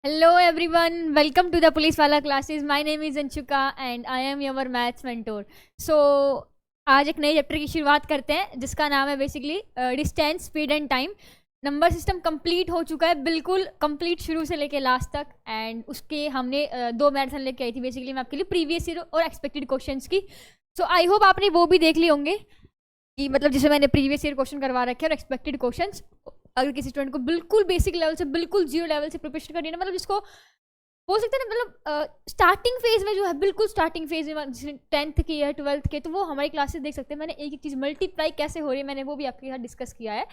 Hello everyone, welcome to the Police Wala classes. My name is Anshika and I am your maths mentor. So आज एक नए chapter की शुरुआत करते हैं जिसका नाम है basically distance, speed and time. Number system complete हो चुका है, बिल्कुल कंप्लीट शुरू से लेके लास्ट तक. एंड उसके हमने दो मैराथन लेके आई थी बेसिकली मैं आपके लिए प्रीवियस ईयर और एक्सपेक्टेड क्वेश्चंस की. सो आई होप आपने वो भी देख लिए होंगे कि मतलब जिसे मैंने प्रीवियस ईयर क्वेश्चन करवा रखे हैं और एक्सपेक्टेड क्वेश्चंस. अगर किसी स्टूडेंट को बिल्कुल बेसिक लेवल से बिल्कुल जीरो लेवल से प्रिपरेशन करनी है ना, मतलब जिसको बोल सकते हैं ना, मतलब स्टार्टिंग फेज में जो है, बिल्कुल स्टार्टिंग फेज में जिसने 10th की है 12th के, तो वो हमारी क्लासेस देख सकते हैं. मैंने एक एक चीज़ मल्टीप्लाई कैसे हो रही है मैंने वो भी आपके साथ डिस्कस किया है.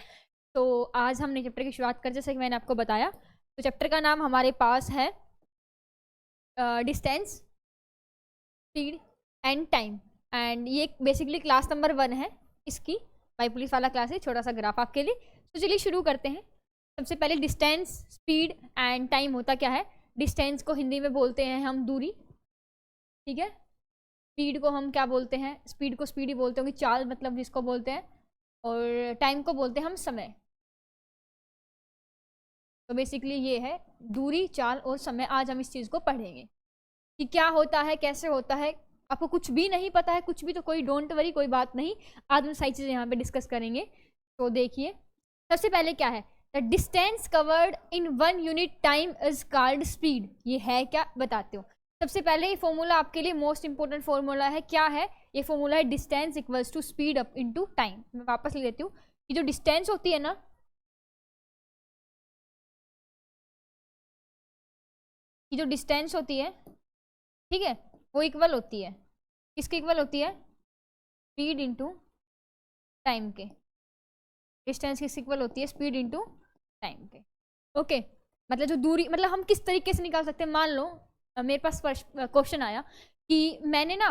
तो आज हमने चैप्टर की शुरुआत कर, जैसे कि मैंने आपको बताया. तो चैप्टर का नाम हमारे पास है distance, speed and time. And ये बेसिकली क्लास नंबर 1 है इसकी, बाई पुलिस वाला क्लास है. छोटा सा ग्राफ आपके लिए. तो चलिए शुरू करते हैं. सबसे पहले डिस्टेंस, स्पीड एंड टाइम होता क्या है. डिस्टेंस को हिंदी में बोलते हैं हम दूरी, ठीक है. स्पीड को हम क्या बोलते हैं, स्पीड को स्पीड ही बोलते होंगे, चाल मतलब जिसको बोलते हैं. और टाइम को बोलते हैं हम समय. तो बेसिकली ये है दूरी, चाल और समय. आज हम इस चीज़ को पढ़ेंगे कि क्या होता है, कैसे होता है. आपको कुछ भी नहीं पता है, कुछ भी, तो कोई डोंट वरी, कोई बात नहीं. आज हम सारी चीज़ें यहाँ पे डिस्कस करेंगे. तो देखिए सबसे पहले क्या है, the distance covered in 1 unit time is called speed. ये है क्या बताते हो. सबसे पहले ये फॉर्मूला आपके लिए मोस्ट इंपॉर्टेंट फॉर्मूला है. क्या है ये फॉर्मूला है, distance equals to speed up into time. मैं वापस लिख देती हूँ कि जो डिस्टेंस होती है ना, कि जो डिस्टेंस होती है, ठीक है, वो इक्वल होती है, किसके इक्वल होती है, स्पीड इंटू टाइम के. डिस्टेंस किस इक्वल होती है, स्पीड इंटू टाइम के. ओके, मतलब जो दूरी, मतलब हम किस तरीके से निकाल सकते हैं. मान लो मेरे पास क्वेश्चन आया कि मैंने ना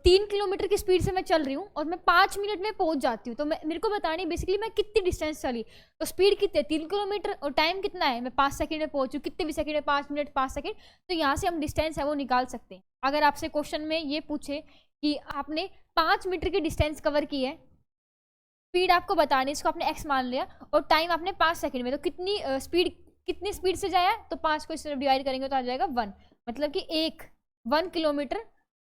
3 किलोमीटर की स्पीड से मैं चल रही हूँ और मैं 5 मिनट में पहुंच जाती हूँ. तो मेरे को बतानी बेसिकली मैं कितनी डिस्टेंस चली. तो स्पीड कितनी है, 3 किलोमीटर, और टाइम कितना है, मैं 5 सेकंड में पहुंचू. कितने भी सेकंड में, 5 मिनट 5 सेकंड. तो यहाँ से हम डिस्टेंस है वो निकाल सकते हैं. अगर आपसे क्वेश्चन में ये पूछे कि आपने 5 मीटर की डिस्टेंस कवर की है, स्पीड आपको बतानी, इसको आपने एक्स मान लिया, और टाइम आपने 5 सेकंड में, तो कितनी स्पीड से जाया, तो 5 को इससे डिवाइड करेंगे तो आ जाएगा 1. मतलब कि 1 किलोमीटर,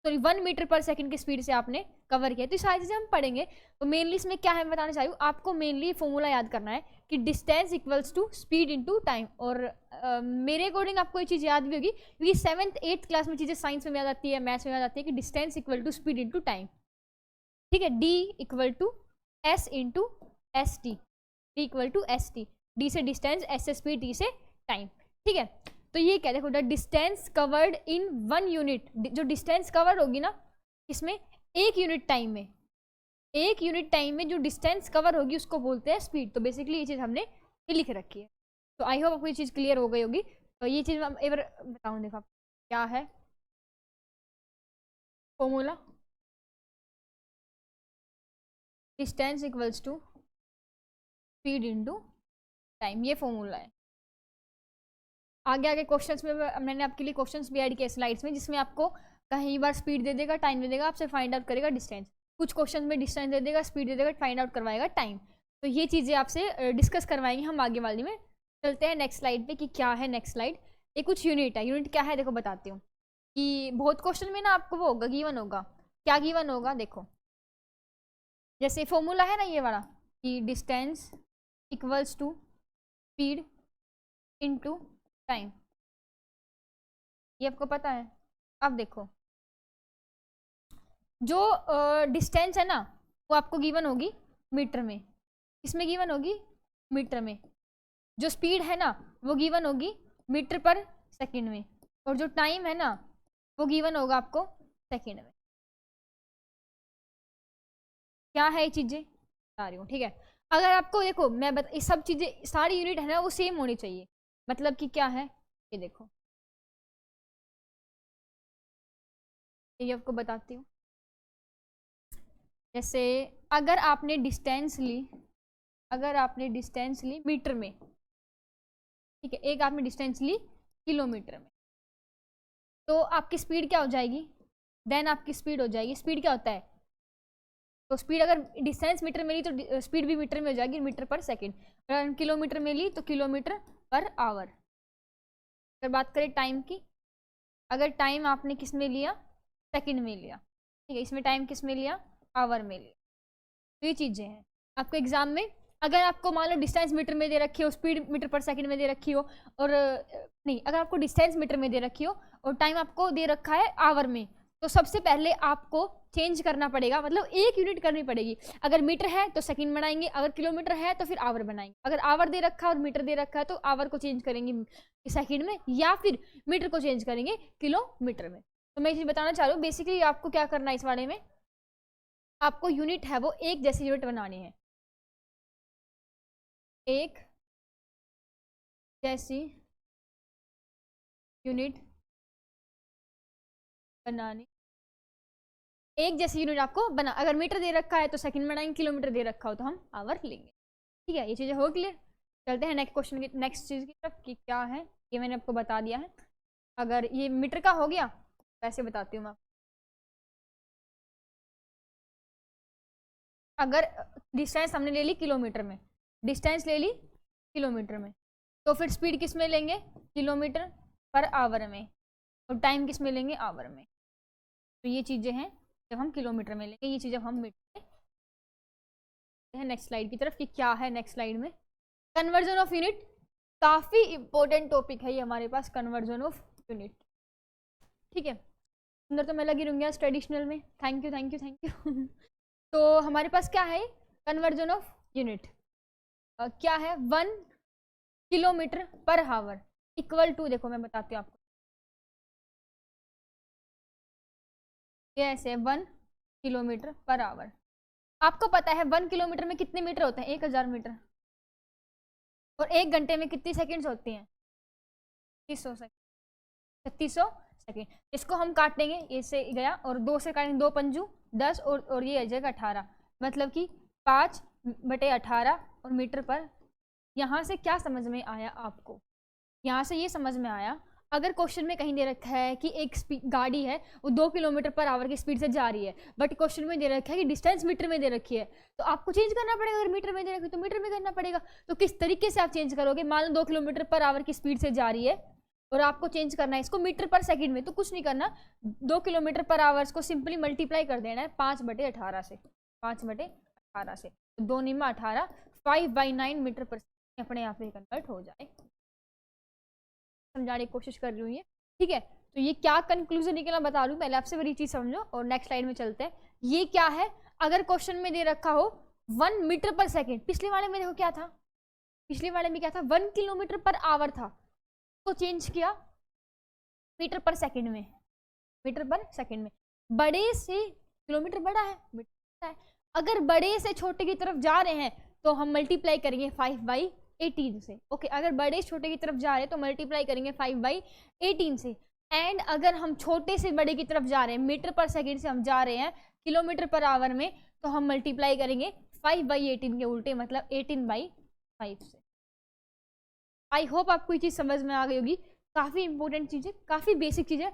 सॉरी 1 मीटर पर सेकंड की स्पीड से आपने कवर किया. तो सारी चीज़ें हम पढ़ेंगे. तो मेनली इसमें क्या है मैं बताना चाहिए, आपको मेनली फॉर्मूला याद करना है कि distance equals to speed into time. और मेरे अकॉर्डिंग आपको ये चीज़ याद भी होगी क्योंकि 7th 8th क्लास में चीज़ें साइंस में याद आती है, मैथ्स में याद आती है कि distance equal to speed into time, ठीक है. D equal to S into S T, D equal to S T. D से डिस्टेंस, एस से स्पीड, टी से टाइम, ठीक है. तो ये क्या देखो, the distance covered in 1 unit. जो डिस्टेंस कवर्ड होगी ना इसमें, 1 यूनिट टाइम में, 1 यूनिट टाइम में जो डिस्टेंस कवर होगी उसको बोलते हैं स्पीड. तो बेसिकली ये चीज़ हमने ये लिख रखी है. तो आई होप आपको ये चीज़ क्लियर हो गई होगी. तो ये चीज़ मैं एक बार बताऊँ, देखो क्या है formula, distance equals to speed into time. ये फॉर्मूला है. आगे आगे क्वेश्चंस में मैंने आपके लिए क्वेश्चंस भी ऐड किए स्लाइड्स में, जिसमें आपको कहीं बार स्पीड दे देगा, टाइम दे देगा, आपसे फाइंड आउट करेगा डिस्टेंस. कुछ क्वेश्चन में डिस्टेंस दे देगा, स्पीड दे देगा, फाइंड आउट करवाएगा टाइम. तो ये चीज़ें आपसे डिस्कस करवाएंगे हम आगे वाली में. चलते हैं नेक्स्ट स्लाइड पे कि क्या है नेक्स्ट स्लाइड. ये कुछ यूनिट है. यूनिट क्या है देखो बताती हूँ. कि बहुत क्वेश्चन में ना आपको वो होगा, गिवन होगा. क्या गिवन होगा देखो, जैसे फॉर्मूला है ना ये वाला कि distance equals to speed into time, ये आपको पता है. अब देखो जो डिस्टेंस है ना वो आपको गिवन होगी मीटर में. किसमें गिवन होगी, मीटर में. जो स्पीड है ना वो गिवन होगी मीटर पर सेकंड में. और जो टाइम है ना वो गिवन होगा आपको सेकंड में. क्या है ये चीज़ें बता रही हूँ, ठीक है. अगर आपको देखो मैं ये सब चीज़ें सारी यूनिट है ना वो सेम होनी चाहिए. मतलब कि क्या है ये देखो, ये आपको बताती हूँ. जैसे अगर आपने डिस्टेंस ली, अगर आपने डिस्टेंस ली मीटर में, ठीक है, एक आपने डिस्टेंस ली किलोमीटर में, तो आपकी स्पीड क्या हो जाएगी, देन आपकी स्पीड हो जाएगी. स्पीड क्या होता है, तो स्पीड अगर डिस्टेंस मीटर में ली तो स्पीड भी मीटर में हो जाएगी, मीटर पर सेकंड. अगर किलोमीटर में ली तो किलोमीटर पर आवर. अगर बात करें टाइम की, अगर टाइम आपने किस में लिया, सेकंड में लिया, ठीक है, इसमें टाइम किस में लिया, आवर में लिया। तो ये चीज़ें हैं आपको एग्जाम में। अगर आपको मान लो डिस्टेंस मीटर में दे रखी हो, स्पीड मीटर पर सेकंड में दे रखी हो, और नहीं, अगर आपको डिस्टेंस मीटर में दे रखी हो और टाइम आपको दे रखा है आवर में, तो सबसे पहले आपको चेंज करना पड़ेगा, मतलब एक यूनिट करनी पड़ेगी। अगर मीटर है तो सेकंड बनाएंगे, अगर किलोमीटर है तो फिर आवर बनाएंगे। अगर आवर दे रखा है और मीटर दे रखा है तो आवर को चेंज करेंगे सेकंड में, या फिर मीटर को चेंज करेंगे किलोमीटर में। तो मैं ये चीज़ बताना चाह रही हूँ, बेसिकली आपको क्या करना है इस बारे में, आपको यूनिट है वो एक जैसी यूनिट बनानी है, एक जैसी यूनिट बनानी, एक जैसी यूनिट आपको बना। अगर मीटर दे रखा है तो सेकंड बनाएंगे, किलोमीटर दे रखा हो तो हम आवर लेंगे। ठीक है, ये चीज़ें हो क्लियर। चलते हैं नेक्स्ट क्वेश्चन की, नेक्स्ट चीज़ की तरफ कि क्या है, ये मैंने आपको बता दिया है। अगर ये मीटर का हो गया, वैसे बताती हूँ मैं। अगर डिस्टेंस हमने ले ली किलोमीटर में, डिस्टेंस ले ली किलोमीटर में, तो फिर स्पीड किस में लेंगे, किलोमीटर पर आवर में, और टाइम किस में लेंगे, आवर में। तो ये चीज़ें हैं जब हम किलोमीटर में लेंगे, ये चीज़ जब हम मीटर में। नेक्स्ट स्लाइड की तरफ कि क्या है नेक्स्ट स्लाइड में, कन्वर्जन ऑफ यूनिट। काफ़ी इंपॉर्टेंट टॉपिक है ये हमारे पास, कन्वर्जन ऑफ यूनिट। ठीक है, अंदर तो मैं लगी रहूँगी आज ट्रेडिशनल में, thank you thank you thank you. तो हमारे पास क्या है, कन्वर्जन ऑफ यूनिट क्या है, 1 किलोमीटर पर हावर इक्वल टू, देखो मैं बताती हूँ आपको, ये ऐसे 1 किलोमीटर पर आवर। आपको पता है 1 किलोमीटर में कितने मीटर होते हैं, 1000 मीटर, और 1 घंटे में कितनी सेकंड्स होती हैं, 3600 सेकंड, 3600 सेकंड। इसको हम काटेंगे, ये से गया और 2 से काटेंगे, 2 पंजू 10 और ये आ जाएगा 18, मतलब कि 5/18 और मीटर पर। यहाँ से क्या समझ में आया आपको, यहाँ से ये समझ में आया, अगर क्वेश्चन में कहीं दे रखा है कि एक गाड़ी है वो 2 किलोमीटर पर आवर की स्पीड से जा रही है, बट क्वेश्चन में दे रखा है कि डिस्टेंस मीटर में दे रखी है, तो आपको चेंज करना पड़ेगा। अगर मीटर में दे रखी है तो मीटर में करना पड़ेगा। तो किस तरीके से आप चेंज करोगे, मान लो 2 किलोमीटर पर आवर की स्पीड से जा रही है और आपको चेंज करना है इसको मीटर पर सेकंड में, तो कुछ नहीं करना, 2 किलोमीटर पर आवर्स को सिंपली मल्टीप्लाई कर देना है 5/18 से, 5/18 से, तो 2 निम्मा 18, 5/9 मीटर पर अपने आप में कन्वर्ट हो जाए। समझाने की कोशिश कर रही हूँ ये, ठीक है। तो ये क्या कंक्लूजन निकला बता रही हूँ, पहले आपसे बड़ी चीज समझो और नेक्स्ट स्लाइड में चलते हैं। ये क्या है, अगर क्वेश्चन में दे रखा हो 1 मीटर पर सेकंड, पिछले वाले में देखो क्या था, पिछले वाले में क्या था, 1 किलोमीटर पर आवर था, तो चेंज किया मीटर पर सेकंड में, मीटर पर सेकंड में। बड़े से किलोमीटर बड़ा है, मीटर है, अगर बड़े से छोटे की तरफ जा रहे हैं तो हम मल्टीप्लाई करेंगे 5/18 से। ओके, अगर बड़े छोटे की तरफ जा रहे हैं तो मल्टीप्लाई करेंगे 5/18 से। एंड अगर हम छोटे से बड़े की तरफ जा रहे हैं, मीटर पर सेकंड से हम जा रहे हैं किलोमीटर पर आवर में, तो हम मल्टीप्लाई करेंगे 5/18 के उल्टे, मतलब 18/5 से। आई होप आपको ये चीज़ समझ में आ गई होगी। काफ़ी इंपॉर्टेंट चीज़ है, काफ़ी बेसिक चीज़ है,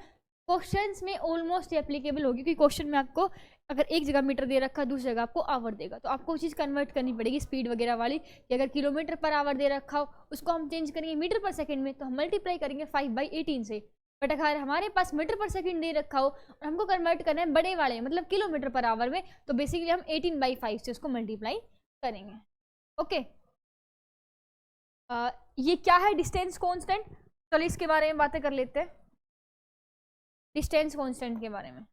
क्वेश्चंस में ऑलमोस्ट एप्लीकेबल होगी, क्योंकि क्वेश्चन में आपको अगर एक जगह मीटर दे रखा है, दूसरी जगह आपको आवर देगा, तो आपको वो चीज़ कन्वर्ट करनी पड़ेगी स्पीड वगैरह वाली, कि अगर किलोमीटर पर आवर दे रखा हो उसको हम चेंज करेंगे मीटर पर सेकंड में, तो हम मल्टीप्लाई करेंगे 5/18 से। बट अगर हमारे पास मीटर पर सेकंड दे रखा हो और हमको कन्वर्ट करना है बड़े वाले मतलब किलोमीटर पर आवर में, तो बेसिकली हम 18/5 से उसको मल्टीप्लाई करेंगे। ओके, ये क्या है, डिस्टेंस कांस्टेंट। चलो इसके बारे में बातें कर लेते हैं, डिस्टेंस कांस्टेंट के बारे में।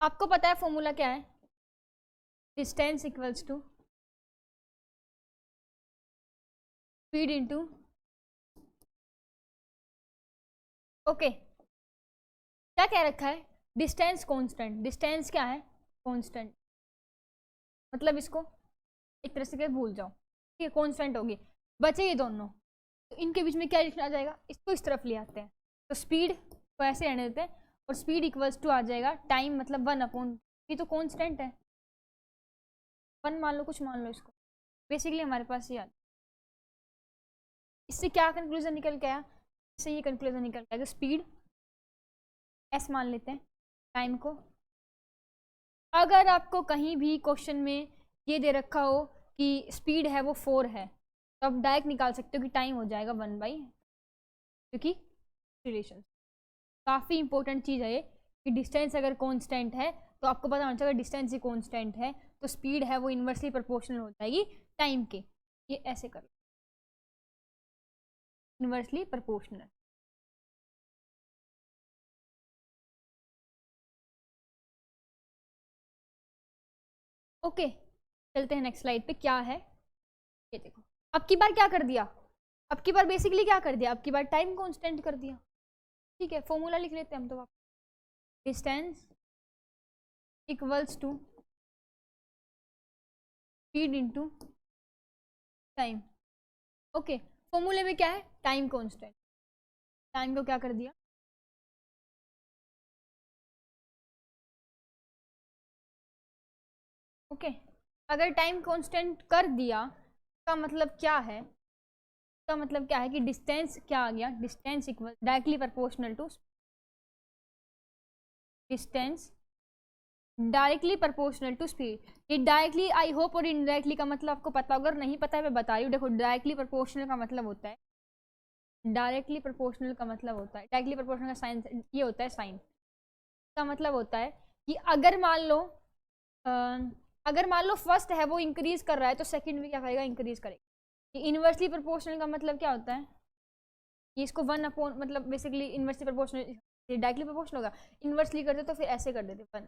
आपको पता है फॉर्मूला क्या है, distance equals to speed into, okay, क्या कह रखा है, डिस्टेंस कांस्टेंट। डिस्टेंस क्या है, कांस्टेंट, मतलब इसको एक तरह से भूल जाओ, ठीक है, कांस्टेंट होगी, बचे ये दोनों, तो इनके बीच में क्या लिखना जाएगा, इसको इस तरफ ले आते हैं, तो स्पीड को ऐसे रहने देते हैं, और स्पीड इक्वल्स टू आ जाएगा टाइम, मतलब 1/, ये तो कांस्टेंट है, 1 मान लो, कुछ मान लो इसको, बेसिकली हमारे पास ये आ, इससे क्या कंक्लूजन निकल के आया, इससे ये कंक्लूजन निकल के आया, स्पीड एस मान लेते हैं, टाइम को। अगर आपको कहीं भी क्वेश्चन में ये दे रखा हो कि स्पीड है वो 4 है, तो आप डायरेक्ट निकाल सकते हो कि टाइम हो जाएगा 1/, क्योंकि रिलेशन काफ़ी इंपॉर्टेंट चीज़ है ये कि डिस्टेंस अगर कांस्टेंट है तो आपको पता होना चाहिए डिस्टेंस ही कांस्टेंट है तो स्पीड है वो इन्वर्सली प्रोपोर्शनल हो जाएगी टाइम के। ये ऐसे कर लो, इन्वर्सली प्रोपोर्शनल। ओके, चलते हैं नेक्स्ट स्लाइड पे। क्या है ये देखो, अब की बार क्या कर दिया, अब की बार बेसिकली क्या कर दिया, अब की बार टाइम कांस्टेंट कर दिया। ठीक है, फॉर्मूला लिख लेते हैं हम तो। Distance equals to speed into time. Okay, फॉर्मूले में क्या है, टाइम कांस्टेंट, टाइम को क्या कर दिया, ओके अगर टाइम कांस्टेंट कर दिया का मतलब क्या है, का मतलब क्या है कि डिस्टेंस क्या आ गया, distance equal directly proportional to distance directly proportional to speed. ये डायरेक्टली आई होप और इनडायरेक्टली का मतलब आपको पता, अगर नहीं पता है मैं बता रही हूँ। देखो डायरेक्टली प्रोपोर्शनल का मतलब होता है, डायरेक्टली प्रोपोर्शनल का मतलब होता है, डायरेक्टली प्रोपोर्शनल का साइन ये होता है, साइन का मतलब होता है कि अगर मान लो फर्स्ट है वो इंक्रीज कर रहा है तो सेकंड भी क्या करेगा, इंक्रीज करेगा। इनवर्सली प्रोपोर्शनल का मतलब क्या होता है, ये इसको 1 मतलब basically inversely proportional directly proportional होगा, इनवर्सली करते तो फिर ऐसे कर देते 1,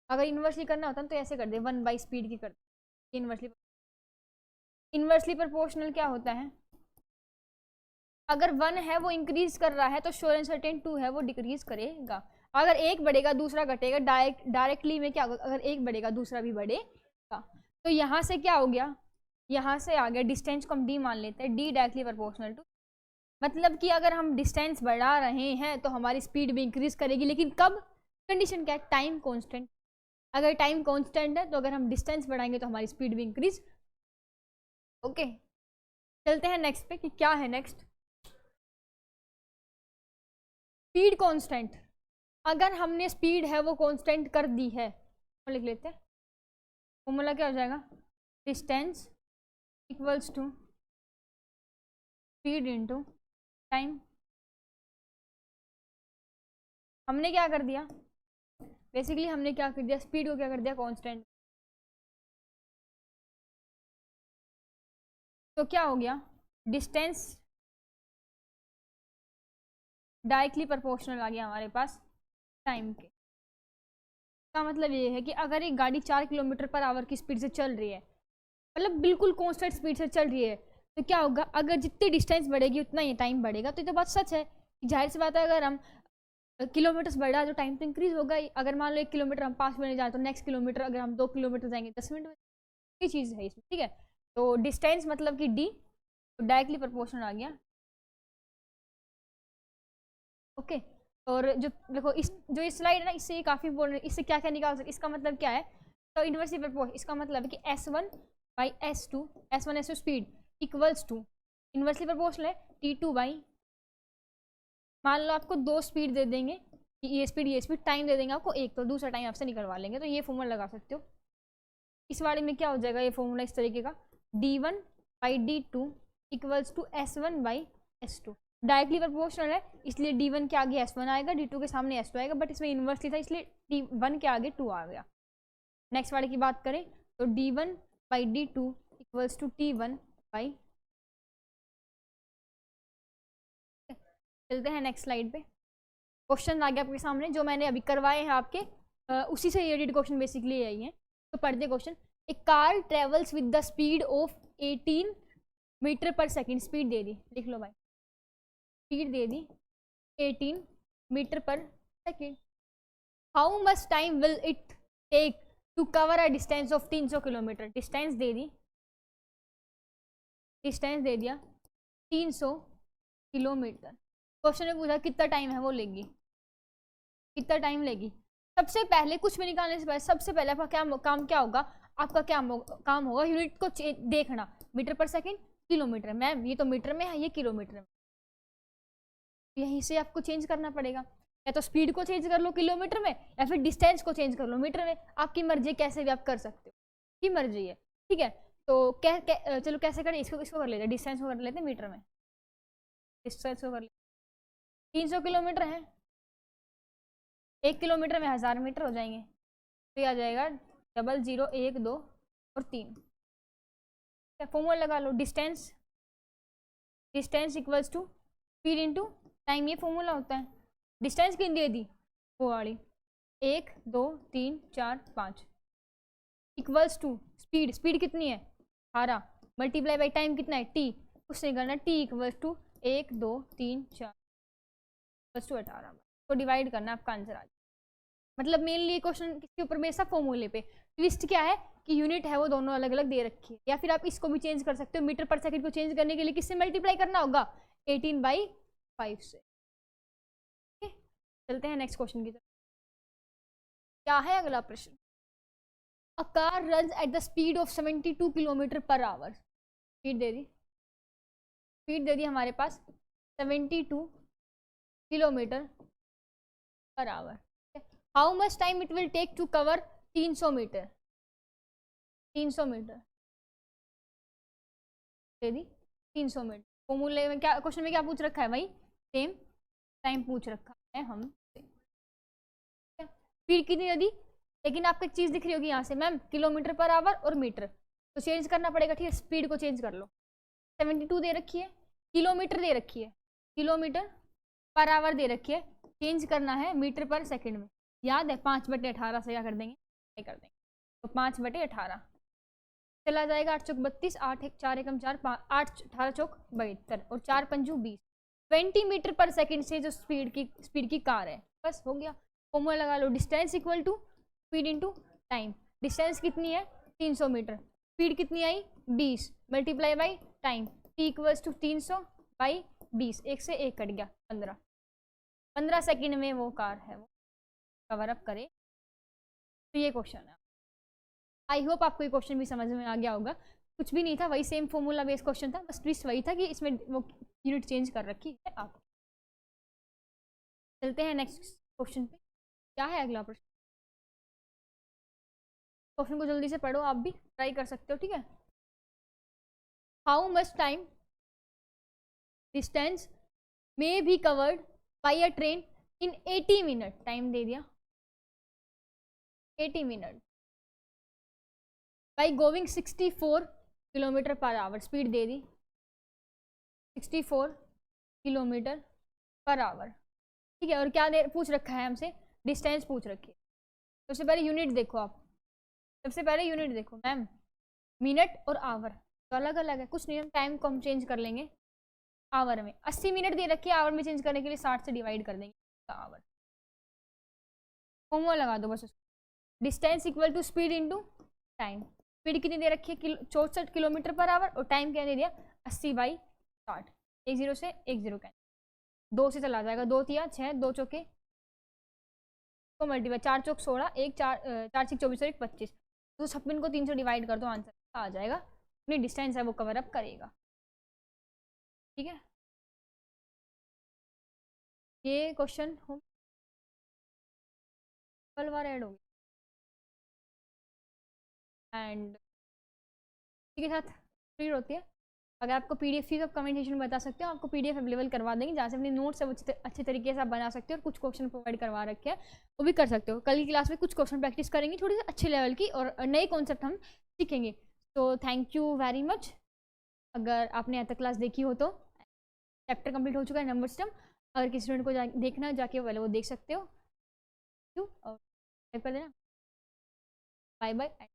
अगर इन्वर्सली करना होता तो ऐसे कर दे 1/, स्पीड की कर दे। इन्वर्सली प्रोपोर्शनल क्या होता है, अगर 1 है वो इंक्रीज कर रहा है तो श्योर एंड सर्टेन 2 है वो डिक्रीज करेगा। अगर एक बढ़ेगा दूसरा घटेगा, डायरेक्टली में क्या होगा, अगर एक बढ़ेगा दूसरा भी बढ़ेगा। तो यहाँ से क्या हो गया, यहाँ से आ गया डिस्टेंस को हम डी मान लेते हैं, डी डायरेक्टली प्रोपोर्शनल टू, मतलब कि अगर हम डिस्टेंस बढ़ा रहे हैं तो हमारी स्पीड भी इंक्रीज करेगी, लेकिन कब, कंडीशन क्या है, टाइम कांस्टेंट। अगर टाइम कांस्टेंट है तो अगर हम डिस्टेंस बढ़ाएंगे तो हमारी स्पीड भी इंक्रीज। ओके, चलते हैं नेक्स्ट पे कि क्या है नेक्स्ट। स्पीड कांस्टेंट, अगर हमने स्पीड है वो कांस्टेंट कर दी है तो लिख लेते हैं, फॉर्मूला क्या हो जाएगा, distance equals to speed into time. हमने क्या कर दिया, बेसिकली हमने क्या कर दिया, स्पीड को क्या कर दिया, कांस्टेंट। तो क्या हो गया, डिस्टेंस डायरेक्टली प्रोपोर्शनल आ गया हमारे पास टाइम के। का मतलब ये है कि अगर एक गाड़ी 4 किलोमीटर पर आवर की स्पीड से चल रही है, मतलब बिल्कुल कांस्टेंट स्पीड से चल रही है, तो क्या होगा, अगर जितनी डिस्टेंस बढ़ेगी उतना ये टाइम बढ़ेगा। तो ये तो बात सच है, जाहिर सी बात है, अगर हम किलोमीटर्स बढ़ा तो टाइम तो इंक्रीज होगा ही। अगर मान लो 1 किलोमीटर हम 5 मिनट जाए तो नेक्स्ट किलोमीटर अगर हम 2 किलोमीटर जाएंगे 10 मिनट में, ये चीज़ है इसमें। ठीक है, तो डिस्टेंस मतलब कि डी डायरेक्टली प्रोपोर्शनल आ गया। ओके, और जो देखो इस जो इस स्लाइड है ना, इससे ये काफ़ी इंपॉर्टेंट, इससे क्या क्या निकाल सकते, इसका मतलब क्या है, तो इन्वर्सली प्रोपोर्शनल, इसका मतलब है कि S1/S2, S1 speed equals to, inversely proportional है T2/, मान लो आपको 2 स्पीड दे देंगे, ये स्पीड टाइम दे देंगे आपको एक, तो दूसरा टाइम आपसे निकलवा लेंगे, तो ये फॉर्मूला लगा सकते हो। इस बारे में क्या हो जाएगा ये फॉर्मूला इस तरीके का, D1/D2 equals to S1/S2। Directly proportional है इसलिए D1 के आगे S1 आएगा, D2 के सामने S2 आएगा, बट इसमें इन्वर्सली था इसलिए D1 के आगे 2 आ गया। नेक्स्ट वाले की बात करें तो D1/D2 इक्वल्स टू T1/, चलते हैं नेक्स्ट स्लाइड पे। क्वेश्चन आ गया आपके सामने जो मैंने अभी करवाए हैं आपके, उसी से रिलेटेड क्वेश्चन बेसिकली आई हैं, तो पढ़ते question. A car travels with the speed of 18 metre per second, speed दे दी, लिख लो भाई, स्पीड दे दी 18 metre per second. How much time will it take to cover a distance of 300 kilometre. Distance दे दी, डिस्टेंस दे दिया 300 किलोमीटर। क्वेश्चन में पूछा कितना टाइम है वो लेगी, कितना टाइम लेगी। सबसे पहले कुछ भी निकालने से पहले सबसे पहले आपका क्या काम क्या होगा, आपका क्या काम होगा, यूनिट को देखना, मीटर पर सेकंड, किलोमीटर। मैम ये तो मीटर में है, ये किलोमीटर में, यहीं से आपको चेंज करना पड़ेगा, या तो स्पीड को चेंज कर लो किलोमीटर में, या फिर डिस्टेंस को चेंज कर लो मीटर में, आपकी मर्जी, कैसे भी आप कर सकते हो, की मर्जी है। ठीक है, तो चलो कैसे करें, इसको कर लेते हैं, डिस्टेंस को कर लेते हैं मीटर में, डिस्टेंस को कर लेते 300 किलोमीटर है, 1 किलोमीटर में 1000 मीटर हो जाएंगे, तो ये आ जाएगा 00 1 2 और 3। फॉर्मूला लगा लो, distance equals to speed into time, ये फॉर्मूला होता है। डिस्टेंस कितनी दे दी, वो वाली 1 2 3 4 5 इक्वल्स टू स्पीड कितनी है 18 मल्टीप्लाई बाई टाइम कितना है t, कुछ नहीं करना, t equals to 1 2 3 4 equals to 18 को डिवाइड करना, आपका आंसर आ जाए। मतलब मेनली क्वेश्चन किसके ऊपर बेस्ड है, फॉर्मूले पे। ट्विस्ट क्या है कि यूनिट है वो दोनों अलग अलग दे रखी है, या फिर आप इसको भी चेंज कर सकते हो, मीटर पर सेकंड को चेंज करने के लिए किससे मल्टीप्लाई करना होगा, 18/5 से। चलते हैं नेक्स्ट क्वेश्चन की तरफ। क्या है अगला प्रश्न, a car runs at the speed of 72 kilometre per hour, speed दे दी हमारे पास 72 kilometre per hour. How much time it will take to cover 300 metre, 300 metre दे दी 300 मीटर। फॉर्मूले में क्या, क्वेश्चन में क्या पूछ रखा है भाई, सेम टाइम पूछ रखा है हम। स्पीड कितनी दे दी, लेकिन आपको एक चीज दिख रही होगी यहाँ से, मैम किलोमीटर पर आवर और मीटर, तो चेंज करना पड़ेगा, ठीक है, स्पीड को चेंज कर लो। 72 दे रखी है, किलोमीटर दे रखी है, किलोमीटर पर आवर दे रखी है, चेंज करना है मीटर पर सेकंड में। याद है 5/18 से क्या कर देंगे, कर देंगे, तो 5/18 चला जाएगा, 8 चौक 32, 8 1 4 1 4 5 8 18 चौक 72 और 4 पंजू 20, 20 मीटर पर सेकंड से जो स्पीड की कार है, बस हो गया। फॉर्मूला लगा लो, distance equal to speed into time. Distance कितनी है 300 मीटर, स्पीड कितनी आई 20 multiply by time, t equals to 300/20, 1 से 1 कट गया 15 सेकंड में वो कार है वो कवर अप करे। तो ये क्वेश्चन है, आई होप आपको ये क्वेश्चन भी समझ में आ गया होगा। कुछ भी नहीं था, वही सेम फॉर्मूला बेस्ड क्वेश्चन था, बस ट्विस्ट वही था कि इसमें वो यूनिट चेंज कर रखी है आप। चलते हैं नेक्स्ट क्वेश्चन पे, क्या है अगला प्रश्न। क्वेश्चन को जल्दी से पढ़ो, आप भी ट्राई कर सकते हो, ठीक है। How much time distance may be covered by a train in 80 minute, time दे दिया 80 minute, by going 64 kilometre per hour, speed दे दी 64 किलोमीटर पर आवर, ठीक है। और क्या पूछ रखा है हमसे, डिस्टेंस पूछ रखी है। सबसे पहले यूनिट देखो आप, सबसे पहले यूनिट देखो मैम, मिनट और आवर तो अलग अलग है, कुछ नहीं, हम टाइम को हम चेंज कर लेंगे आवर में। 80 मिनट दे रखी है, आवर में चेंज करने के लिए 60 से डिवाइड कर देंगे आवर। फॉर्मूला लगा दो बस, distance equal to speed into time. Speed कितनी दे रखी है 64 किलोमीटर पर आवर, और टाइम क्या दे दिया 80/60, 1 0 से 1 0 का 2 से चला जाएगा, 2 तिया 6, 2 चौके को मल्टीप्लाई 4 चौक 16, 1 4 4 6 24 और 1 25, तो 56 को 3 से डिवाइड कर दो, आंसर आ जाएगा। अपनी डिस्टेंस है वो कवर अप करेगा, ठीक है। ये क्वेश्चन हम कल बार ऐड होगी एंड इसके साथ फ्री होती है। अगर आपको पीडीएफ की, आप कमेंट सेक्शन में बता सकते हो, आपको पीडीएफ अवेलेबल करवा देंगे, जहाँ से अपने नोट्स है वो अच्छे तरीके से आप बना सकते हो, और कुछ क्वेश्चन प्रोवाइड करवा रखे हैं वो भी कर सकते हो। कल की क्लास में कुछ क्वेश्चन प्रैक्टिस करेंगे थोड़ी सी अच्छे लेवल की, और नए कॉन्सेप्ट हम सीखेंगे। तो थैंक यू वेरी मच। अगर आपने यहाँ तक क्लास देखी हो तो चैप्टर कंप्लीट हो चुका है नंबर सिस्टम, अगर किसी स्टूडेंट को देखना जाके वो देख सकते हो। और कर देना, बाय बाय।